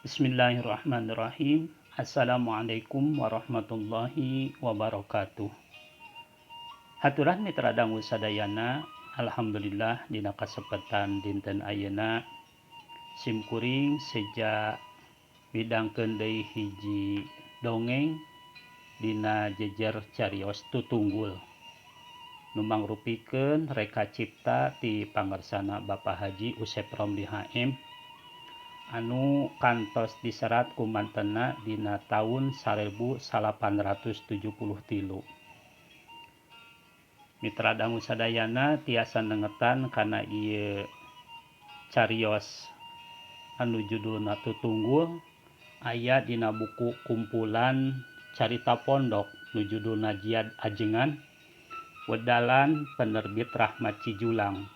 Bismillahirrahmanirrahim. Assalamualaikum warahmatullahi wabarakatuh. Haturan mitra dangu sadayana, alhamdulillah dina kasempatan dinten ayeuna simkuring sejak midangkeun deui hiji dongeng dina jejer carios tutunggul nu mangrupikeun reka cipta ti pangarsana Bapak Haji Usep Romli HM anu kantos diserat ku mantena dina taun 1873. Mitra dangu sadayana tiasa nengetan kana ieu carios anu judulna Tutunggul aya dina buku kumpulan carita pondok nu judulna Jiad Ajengan wedalan penerbit Rahmat Cijulang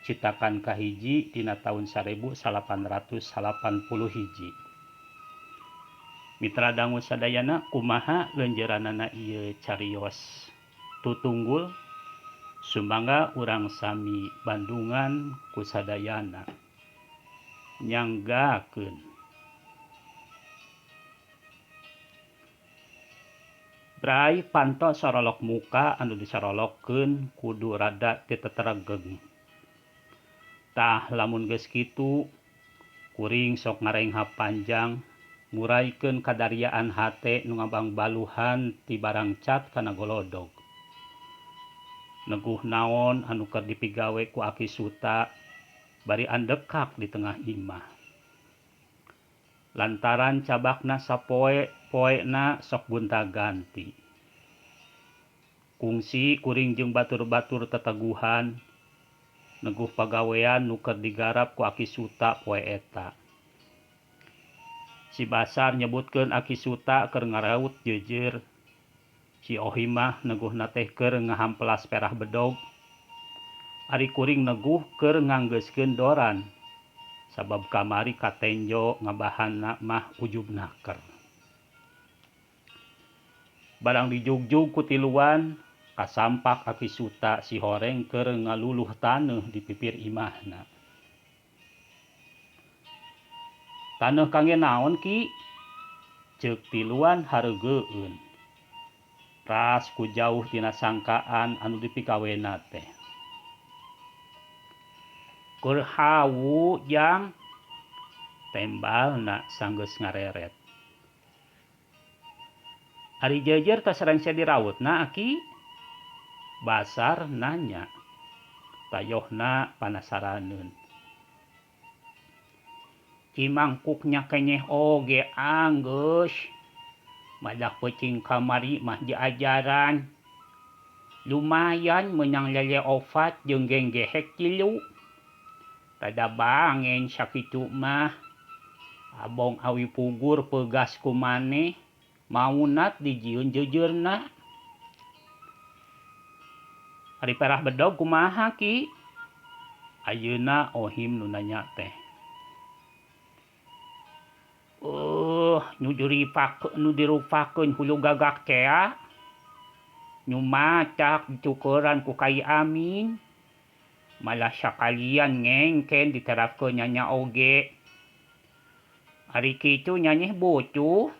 citakan kahiji dina tahun 1881. Mitra dangu sadayana kumaha leunjeuranana ieu carios Tutunggul sumangga urang sami bandungan ku sadayana nyanggakeun. Bray panto sorolok muka anu disarolokkeun kudu rada titeteregeng. Tah lamun geus kitu kuring sok ngarenghap panjang nguraykeun kadaryaan hate nu ngabangbaluhan ti barang cat kana golodog. Neguh naon anu keur dipigawe ku Aki Suta bari andekak di tengah imah. Lantaran cabakna sapoe poena sok gonta-ganti. Kungsi kuring jeung batur-batur teteguhan neguh pagawean nu keur digarap ku Aki Suta poe eta. Si Basar nyebutkeun Aki Suta keur ngaraut jejer. Si Ohim mah neguhna teh keur ngahamplas perah bedog. Ari kuring neguh keur nganggeuskeun doran. Sabab kamari katenjo ngabahanna mah ujubna keur. Barang dijugjug ku tiluan kasampak Aki Suta si horeng keur ngaluluh taneuh di pipir imahna. "Taneuh kangge naon Ki?" ceuk tiluan hareugeun. Ras ku jauh tina sangkaan anu dipikawena teh. "Keur hawu Jang," tembalna sanggeus ngareret. "Ari jejer tos rengse dirautna Aki?" Basar nanya. Tayohna panasaraneun. "Cimangkuknya kenyeh oge anggeus. Madak peucing kamari mah diajaran. Lumayan meunang lele opat jeung genggehek 3. Rada bangen sakitu mah. Abong awi pugur peugas ku maneh maunat dijieun jejeurna. Ari perah bedog kumaha Ki?" Ayeuna Ohim nu nanya teh. Nu dirupakeun hulu gagak tea. Nu macak dicukeuran ku Kai Amin. Malah sakalian ngengken diterapkeun nyanya oge. Ari kitu nyanyeh bocuh.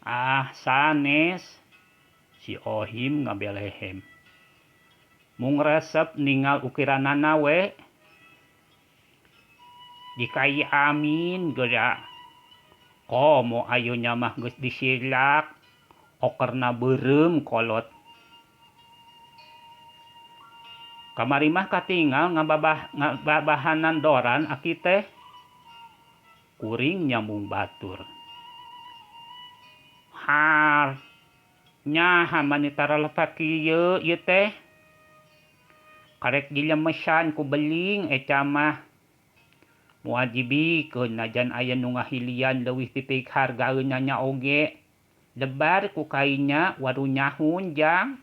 "Ah sanes," si Ohim ngabelehem. "Mung resep ningal ukiranana we. Di Kai Amin geura komo ayeuna mah geus disilak okerna beureum kolot. Kamari mah katingal ngababahanan doran Aki teh." Kuring nyambung batur. "Har, nyaha maneh taralepat kieu ieu teh? Karek dilemesan ku beling eca mah. Moal dibikeun najan aya nu ngahilian leuwih pipik hargaeun nyanya oge. Lebar ku kainya waru nyahun Jang."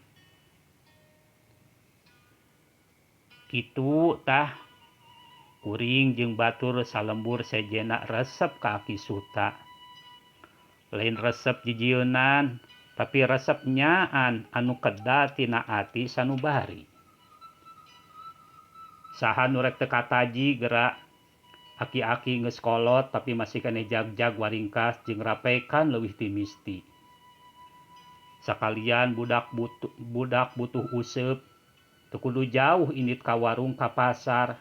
Kitu tah kuring jeung batur salembur sejena resep ka Aki Suta. Lain resep jijieunnan, tapi resep nyaan anu kedah tina ati sanubari. Saha nu rek teu kataji geura Aki-aki geus kolot tapi masih keneh jag-jag waringkas jeung rapekan leuwih ti misti. Sakalian budak butuh useup teu kudu jauh indit ka warung ka pasar.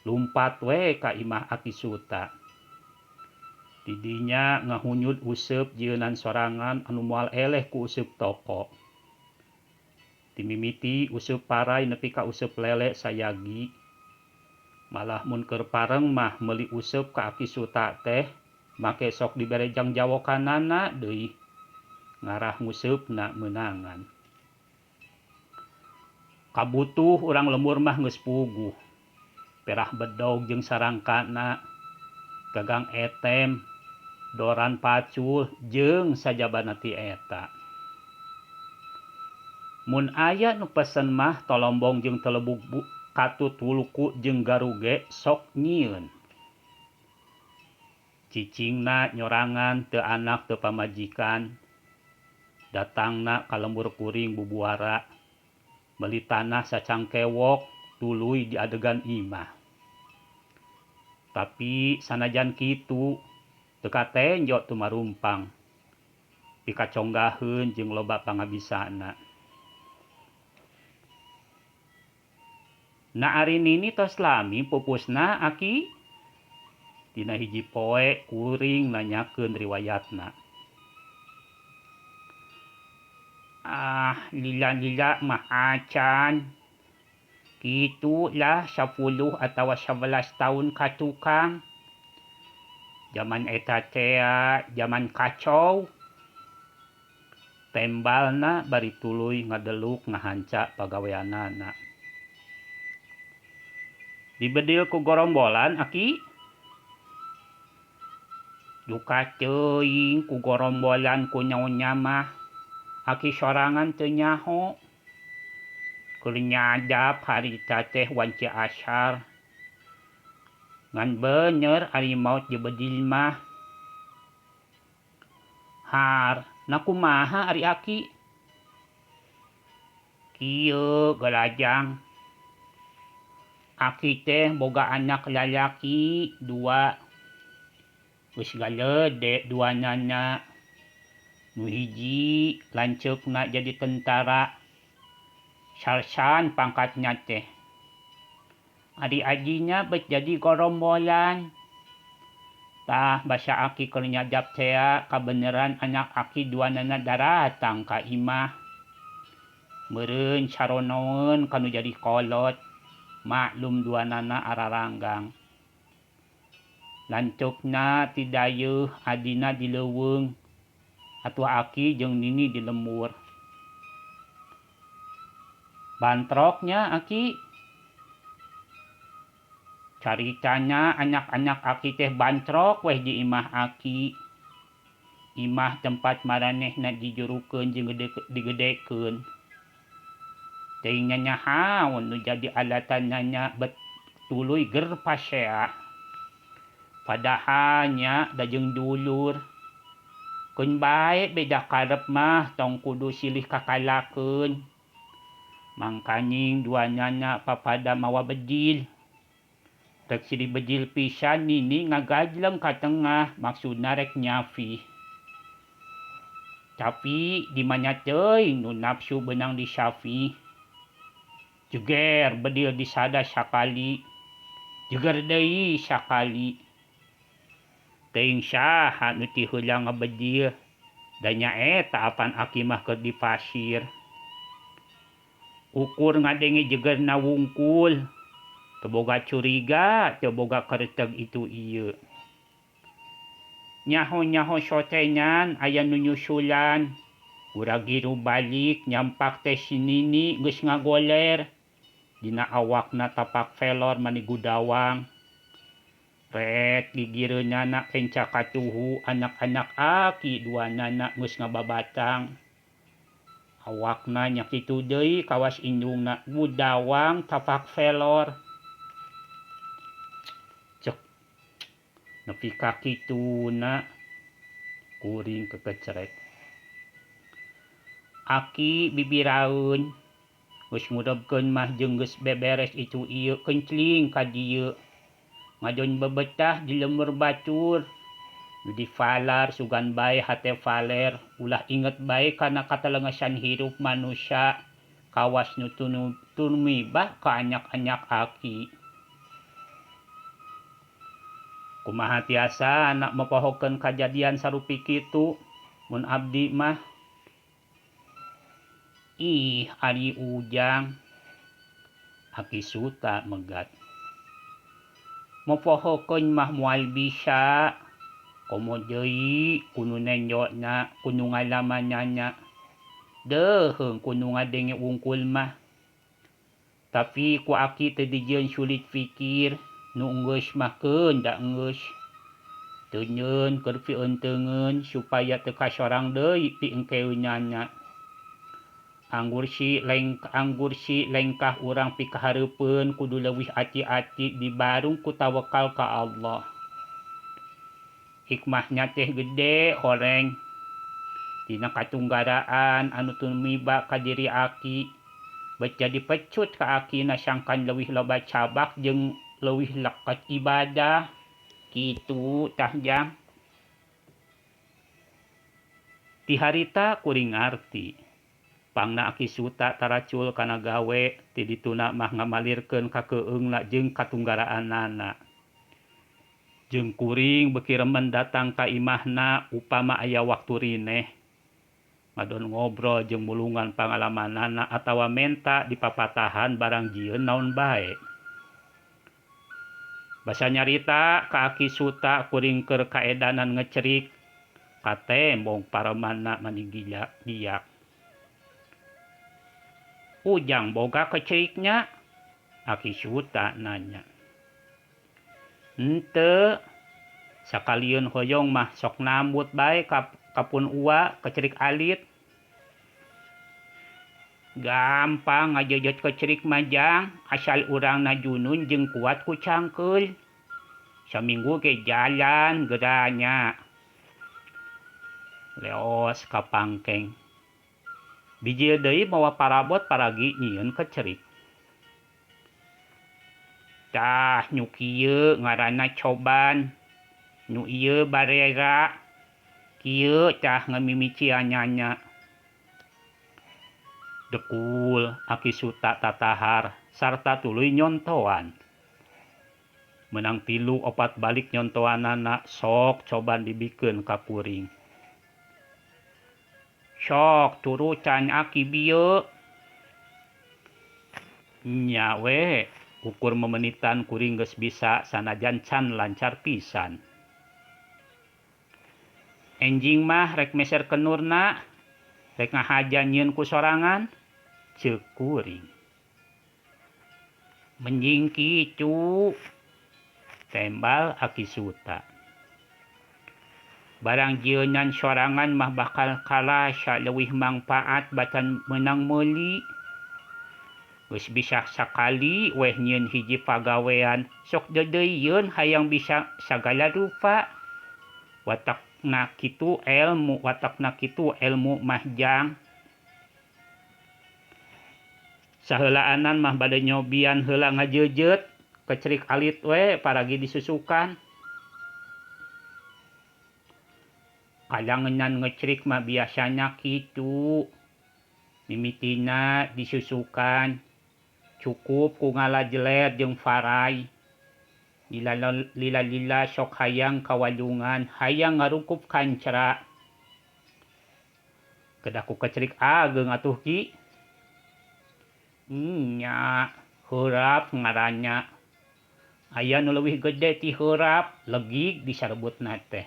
Lumpat we ka imah Aki Suta. Didinya ngahunyud useup jieunan sorangan anu moal eleh ku useup toko. Timimiti useup parai nepi ka useup lele sayagi. Malah mun keur pareng mah meuli useup ka Aki Suta teh make sok diberejang jawokanana deui. Ngarah nguseupna meunangan. Kabutuh urang lembur mah geus puguh. Perah bedog jeung sarangkana, gagang etem, doran pacul jeung sajabana ti eta. Mun aya nu pesen mah tolombong jeung telebuk katut wuluku jeung garuge sok nyieun. Cicingna nyorangan teu anak teu pamajikan. Datangna ka lembur kuring bubuara. Meuli tanah sacangkewok tuluy di adegan imah. Tapi sanajan kitu teu katenjo tumarumpang. Pikaconggaheun jeung loba pangabisana. Na ari nini tos lami pupusna Aki. Dina hiji poe kuring nanyakeun riwayatna. Lila mah acan. Kitu lah 10 atawa 11 tahun ka tukang. Zaman eta teh zaman kacau. Tembalna bari tuluy ngadeluk ngahanca pagaweanana. Dibedil ku gorombolan Aki. Duka teuing ku gorombolan ku nyaonya mah. Aki sorangan teu nyaho. Keur nyadap harita teh wanci asar. Ngan bener ari maot je bedil mah. Har, na kumaha ari Aki? Kieu galajang. Aki teh boga anak lalaki 2. Geus galede duanana. Nu hiji lanceukna jadi tentara. Sarsan pangkatnya teh. Adi-adinya bet jadi gorombolan. Tah basa Aki keur nyadap teh kabeneran anak Aki duanana daratang ka imah. Meureun saronoeun kanu jadi kolot. Maklum duanana araranggang. Lanceukna ti dayeuh adina di leuweung. Atuh Aki jeung nini di lembur. Bantroknya Aki. Caritanya anak-anak Aki teh bantrok weh di imah Aki. Imah tempat maranehna dijurukeun jeung digedekeun. Teuing nyanyahaon nu jadi alatanana bet tuluy ger pasea. Padahal nya da jeung dulur. Keun bae beda karep mah tong kudu silih kakalakeun. Mangkaning duanana papada mawa bedil. Rek silih bedil pisan nini ngagajleng ka tengah maksudna rek nyafi. Tapi di mana teuing nu nafsu beunang disafi. Jeger bedil disada sakali. Jeger deui sakali. Teuing saha nu ti heula ngabedil. Da nyaeta apan Aki mah keur di pasir. Ukur ngadenge jegerna wungkul. Teu boga curiga, teu boga kareteg itu ieu. Nyaho-nyaho sotengan aya nu nyusulan. Urang giru balik nyampak teh si Nini geus ngagoler. Dina awakna tapak velor mani gudawang. Ret gigireunana kenca katuhu anak-anak Aki duanana geus ngababatang. Awakna nya kitu deui kawas indungna gudawang tapak velor. Cek. Nepi ka kituna kuring kekecrek. Aki bibiraeun geus ngudebkeun mah jeung geus beberes itu ieu kencling ka dieu. ngadon babetah di lemur batur di falar sugan bae hate faler ulah inget bae kana katalengasan hirup manusia kawas nu tumibah ka anyak-anyak aki. Kumaha tiasa anak mapahokeun kajadian sarupi kitu mun abdi mah ari ujang aki suta megat mapahokeun mah moal bisa komo deui kunu nenjona kunu ngalamannya deheung kunu ngadenge wungkul mah tapi ku aki teu dijieun sulit pikir nu geus mah keun da geus teu nyieun keur pieuteungeun supaya teu kasorang deui pi engkeunnya anggur si lengkah urang pi kahareupeun kudu leuwih ati-ati dibarung ku tawakal ka Allah. Hikmahnya teh gede horeng dina katunggaraan anu tumiba ka diri aki bet jadi pecut ka akina sangkan leuwih loba cabak jeung leuwih lekat ibadah kitu tah jang. Ti harita kuring ngarti pangna aki suta taracul kana gawe ti dituna mah ngamalirkeun ka keueungna jeung katunggaraanana. Jeung kuring beuki remen datang ka imahna upama aya waktu rineh ngadon ngobrol jeung mulungan pangalamanana atawa menta di papatahan barang jieun naon bae. Basa nyarita ka aki suta kuring keur kaedanan ngecerik ka tembong paremanna maninggiyak. Ujang boga keceriknya? Aki suta nanya. Henteu, sakalian hoyong mah sok nambut bae kapun uwa kecerik alit. Gampang ngajejet kecerik majang asal urang najunun jeung kuat ku cangkeul. Saminggu ge jalan geranya. Leos ka pangkeng. Bijil deui mawa parabot paragi nyieun kecerik. Tah nu kieu ngaranna coban, nu ieu barera, kieu tah ngamimiciannya. Dekul aki suta tatahar sarta tuluy nyontoan. Menang 3-4 balik nyontoanana sok coban dibikeun ka kuring. Sok turu can aki bieu. Nya we. Ukur memenitan kuring geus bisa sanajan can lancar pisan. Enjing mah rek meser kenurna, rek ngahaja nyieun ku sorangan, ceuk kuring. Menjing kitu, tembal aki suta. Barang jieunan sorangan mah bakal kalasa leuwih mangpaat batan meunang meuli. Geus bisa sakali weh nyieun hiji pagawean sok deudeuyeun hayang bisa sagala rupa. Watakna kitu ilmu mah jang. Saheulaanan mah bade nyobian heula ngajejet kecerik alit we paragi disusukan. Kadangeunnan ngecerik mah biasanya kitu. Mimitina disusukan. Cukup ku ngalajelet jeung farai. Lila sok hayang kawalungan, hayang ngarungkup kancra. Kedah ku kecerik ageung atuh ki. Nya, heurap ngarannya. Aya nu leuwih gede ti heurap, legig disarebutna teh.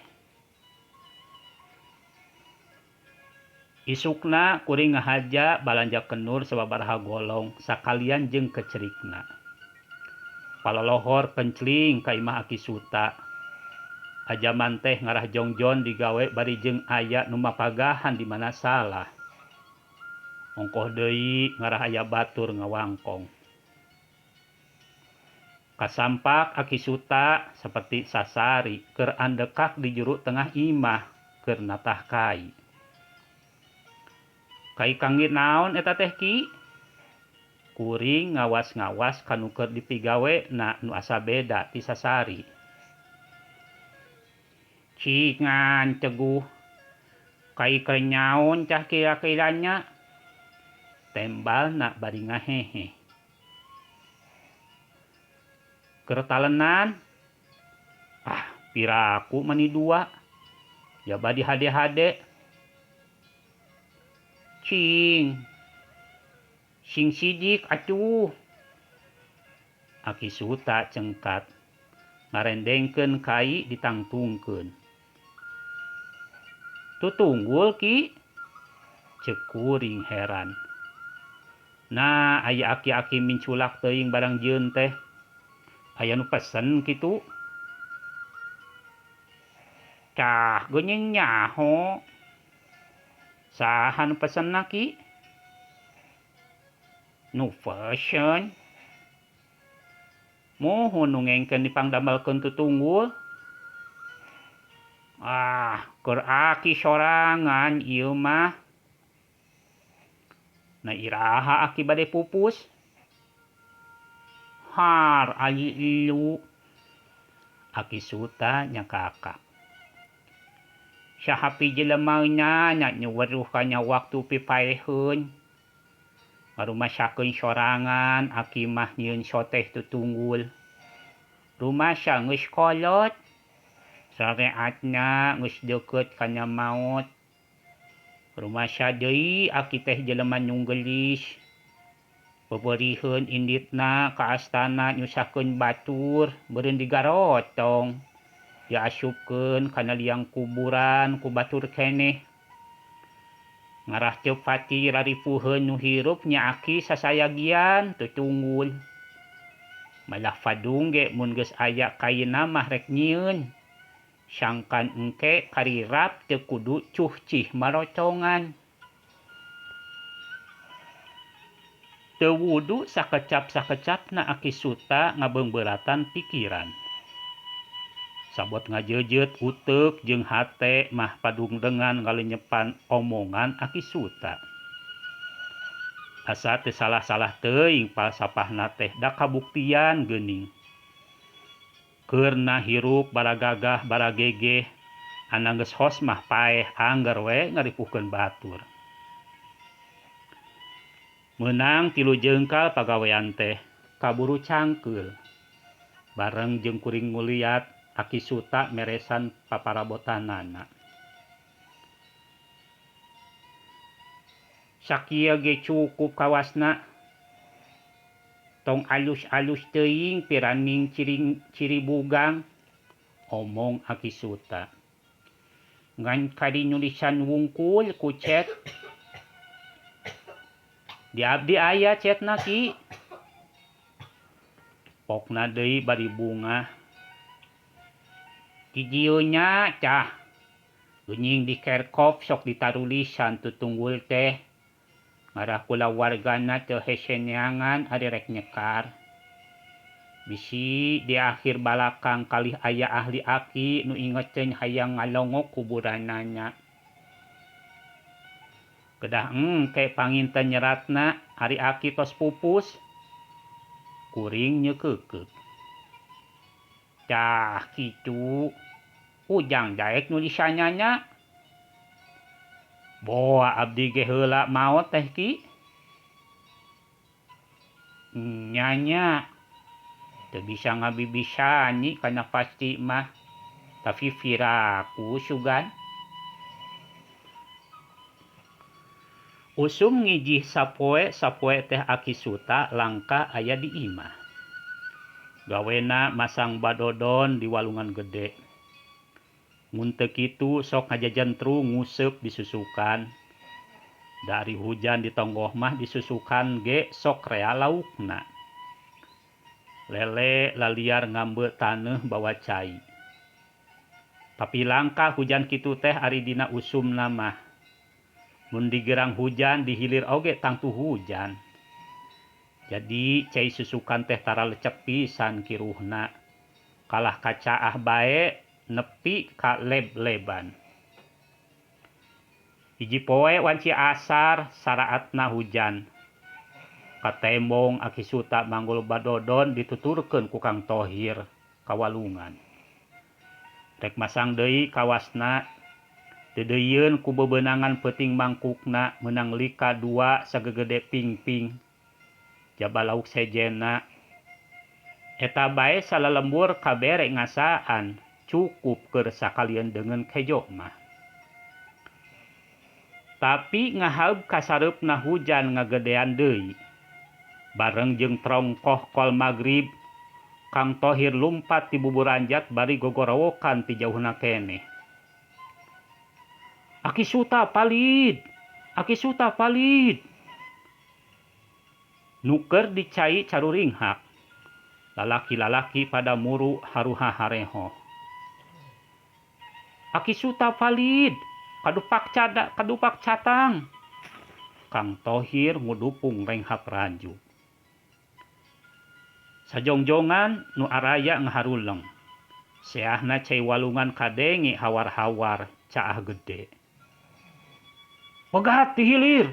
Isukna kuring ngahaja balanja kenur sababaraha golong sakalian jeung kecerikna. Palolohor pencling ka imah aki suta. Ajaman teh ngarah jongjon digawe bari jeung aya nu mapagahan di mana salah. Ongkoh deui ngarah aya batur ngawangkong. Kasampak aki suta saperti sasari keur andekak di juru tengah imah keur natah kai. Kai kangge naon eta teh ki? kuring ngawas-ngawas kanu keur dipigawe na nu asa beda ti sasari. Cingan Teguh, kai nyaon cah kira-kiranya? Tembal na bari ngahehe. Keur talenan? Piraku mani dua. Ya badi hade-hade. Cing sidik atuh. Aki Suta cengkat. Ngarendengkeun kai ditangtungkeun. Tutunggul ki? Ceuk kuring heran. Nah, aya aki-aki minculak teuing barang jeun teh. Aya nu pesen kitu. Cah geunyeun nyaho. Saha nu pesenna ki? Nu fashion. Mohon nu ngengkeun dipangdamelkeun tutunggul. Keur aki sorangan ieu mah. Na iraha aki bade pupus? Har ali elu. Aki Suta nyakakak. Saha pi jelema nya nyuweruh kana waktu pipaeheun. Ngarumasakeun sorangan aki mah nyieun soteh tutunggul. Rumasa geus kolot. Sareatna geus deukeut kana maot. Rumasa deui aki teh jelema nyunggelis. Bebeuriheun inditna ka astana nyusakeun batur beureun digarotong. Diasupkeun kana liang kuburan ku batur keneh. Ngarah teu pati raripuheun nu hirup nya aki sasayagian tutunggul. Malah fadung ge mun geus aya kaina mah rek nyieun. Sangkan engke karirap teu kudu cuh-cih marocongan. Teu wudu sakecap-sakecapna Aki Suta ngabeungbeuratan pikiran. Sabot ngajeujeut uteuk jeung hate mah padungdengan ngalenyepan omongan Aki Suta. Asa teu salah-salah teuing palsapahna teh da kabuktian geuning. Keurna hirup baragagah baragegeh, anu geus hos mah paeh angger we ngaripuhkeun batur. Meunang 3 jeungkal pagawean teh kaburu cangkeul. Bareng jeung kuring nguliat Aki Suta meresan paparabotanana. Sakieu ge cukup kawasna. Tong alus-alus teuing piraning ciri bugang, omong Aki Suta. Ngan kadi nulisan wungkul ku cet. Di abdi aya cetna ki. Pokna deui bari bunga. Di dieu nya cah. Geuning di kerkop sok ditarulisan tutunggul teh. Ngarah kulawargana teu hese neangan ari rek nyekar. Bisi di akhir balakang kalih aya ahli aki nu ingeteun hayang ngalongok kuburanana. Kedah engke panginten nyeratna ari aki tos pupus. Kuring nyeukeukeup. Cah kitu. Ujang daek nulisannya nya. Boa abdi ge heula maot teh ki. Nya teu bisa ngabibisani kana pasti mah. Tapi viraku sugan. Usum ngijih sapoe teh Aki Suta langka aya di imah. Gawena masang badodon di walungan gede. Mun teu kitu sok ngajajentru nguseup disusukan. Dari hujan di tonggoh mah disusukan ge sok rea laukna. Lele laliar ngambeu taneuh bawa cai. Tapi langka hujan kitu teh ari dina usumna mah. Mun digerang hujan dihilir oge tangtu hujan. Jadi cai susukan teh tara lecep pisan kiruhna. Kalah kacaah bae nepi ka leb-leban. Hiji poe wanci asar saraatna hujan. katembong Aki Suta manggul badodon dituturkeun ku Kang Thohir kawalungan. Rek masang deui kawasna dedeyeun ku bebenangan peuting mangkukna meunang lika 2 sagegede pingping. Jaba lauk sejena eta bae salalembur kabere ngasaan cukup keur sakalian dengan kejo mah. Tapi ngahaub kasareupna hujan ngagedean deui. Bareng jeung trongkoh kol magrib, Kang Thohir lumpat ti buburanjat bari gogorowokan ti jauhna keneh. Aki Suta palid, Aki Suta palid. Nuker dicai caruringhak. Lalaki-lalaki pada muru haruha hareho. Aki Suta palid, kadupak catang. Kang Thohir ngudupung renghak raju. Sajongjongan nu araya ngaharuleng. Seahna cai walungan kadenge hawar-hawar caah gede. Pegat ti hilir,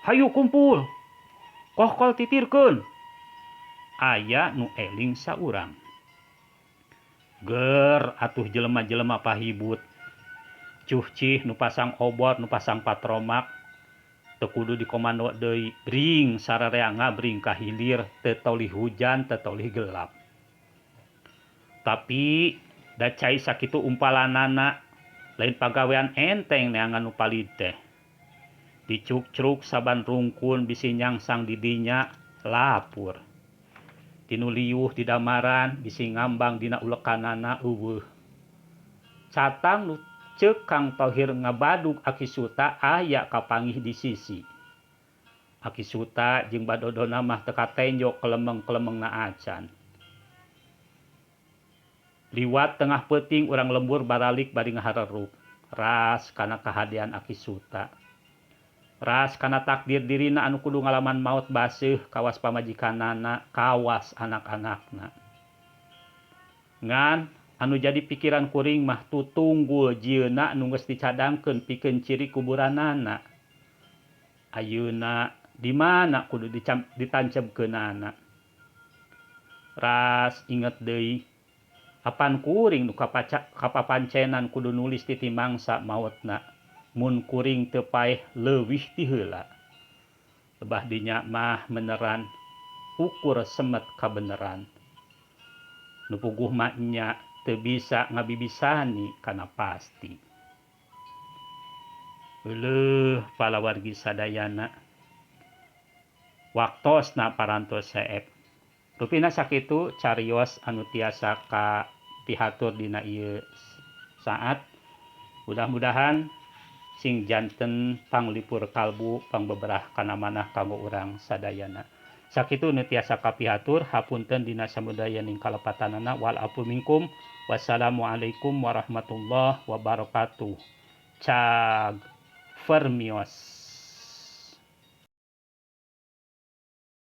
hayu kumpul. Kohkol titirkeun. Aya nu eling saurang. Ger atuh jelema-jelema pahibut. Cuhcih nu pasang obor nu pasang patromak. Teu kudu dikomando deui, bring sarareanga bring ka hilir, teu tolih hujan, teu tolih gelap. Tapi da cai sakitu umpalanana, lain pagawean enteng neangan nu palid teh. Dicuk-cruk saban rungkun bisi nyangsang di dinya lapur. Tinu liuh di damaran bisi ngambang dina ulekanana euweuh. Catang nu ceuk Kang Thohir ngabadug Aki Suta aya kapanggih di sisi. Aki Suta jeung badodona mah teu katenjo kelemeng-kelemengna acan. Liwat tengah peuting urang lembur baralik bari ngahareurup. Ras kana kahadean Aki Suta. Ras kana takdir dirina anu kudu ngalaman maut baseuh kawas pamajikanana, kawas anak-anakna. Ngan anu jadi pikiran kuring mah tutunggul jieuna nu geus dicadangkeun pikeun ciri kuburanana. Ayeuna di mana kudu ditancebkeunana. Ras inget deui apan kuring nu kapapancenan kudu nulis ti timangsa mautna. Mun kuring teu paeh leuwih ti heula. Lebah dinya mah meneran ukur semet kabeneran. Nu puguh mah nya teu bisa ngabibisani kana pasti. Heuleuh palawargi sadayana. Waktosna parantos saeb. Rupina sakitu carios anu tiasa kapihatur dina ieu saat. Mudah-mudahan sing janten panglipur kalbu pangbeberah kana manah kanggo urang sadayana. Sakitu nu tiasa kapihatur hapunten dina samudayaning kalepatanana wal afu minkum. Wassalamualaikum warahmatullahi wabarakatuh. Cag Fermios.